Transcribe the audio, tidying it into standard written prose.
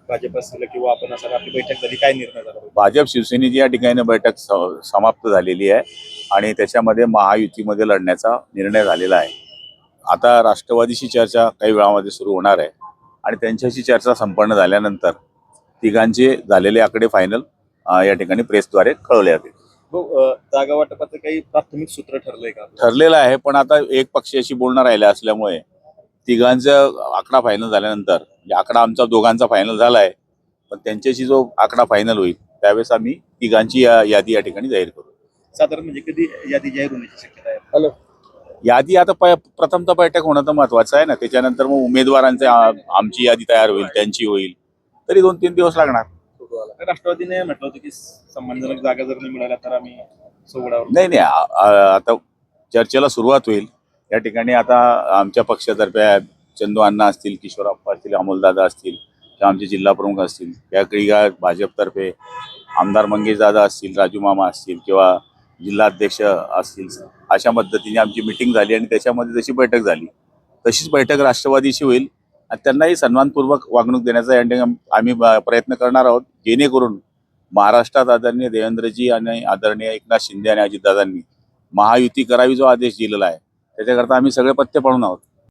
भाजप असेल किंवा आपण असं आपली बैठक झाली, काय निर्णय झाला? भाजप शिवसेनेची या ठिकाणी बैठक समाप्त झालेली आहे आणि त्याच्यामध्ये महायुतीमध्ये लढण्याचा निर्णय झालेला आहे. आता राष्ट्रवादीशी चर्चा काही वेळामध्ये सुरू होणार आहे आणि त्यांच्याशी चर्चा संपन्न झाल्यानंतर तिघांचे झालेले आकडे फायनल या ठिकाणी प्रेसद्वारे कळवले जातील. जागा वाटपाचं काही प्राथमिक सूत्र ठरलंय का? ठरलेलं आहे, पण आता एक पक्षाशी बोलणं राहिलं असल्यामुळे तिघांचा आकडा फायनल झाल्यानंतर म्हणजे आकडा आमचा दोघांचा फायनल झाला आहे, पण त्यांच्याशी जो आकडा फायनल होईल त्यावेळेस आम्ही तिघांची यादी या ठिकाणी जाहीर करू. साधारण म्हणजे कधी यादी जाहीर होण्याची शक्यता आहे? हॅलो, यादी आता प्रथमतः बैठक होणं तर महत्वाचं आहे ना, त्याच्यानंतर मग उमेदवारांचे आमची यादी तयार होईल, त्यांची होईल, तरी 2-3 दिवस लागणार. राष्ट्रवादीने म्हटलं होतं की सन्मानजनक जागा जर नाही मिळाल्या तर आम्ही सोबडावर. नाही, आता चर्चेला सुरुवात होईल. या ठिकाणी आता आमच्या पक्षातर्फे चंदू अण्णा असतील, किशोरप्पा असतील, अमोलदादा असतील किंवा आमचे जिल्हा प्रमुख असतील, त्याकडे भाजपतर्फे आमदार मंगेश दादा असतील, राजू मामा असतील किंवा जिल्हाध्यक्ष असतील, अशा पद्धतीने आमची मिटिंग झाली आणि त्याच्यामध्ये जशी बैठक झाली तशीच बैठक राष्ट्रवादीशी होईल आणि त्यांनाही सन्मानपूर्वक वागणूक देण्याचा या ठिकाणी आम्ही प्रयत्न करणार आहोत, जेणेकरून महाराष्ट्रात आदरणीय देवेंद्रजी आणि आदरणीय एकनाथ शिंदे आणि अजितदादांनी महायुती करावी जो आदेश दिलेला आहे त्याच्याकरता आम्ही सगळे पथ्य पाळून आहोत.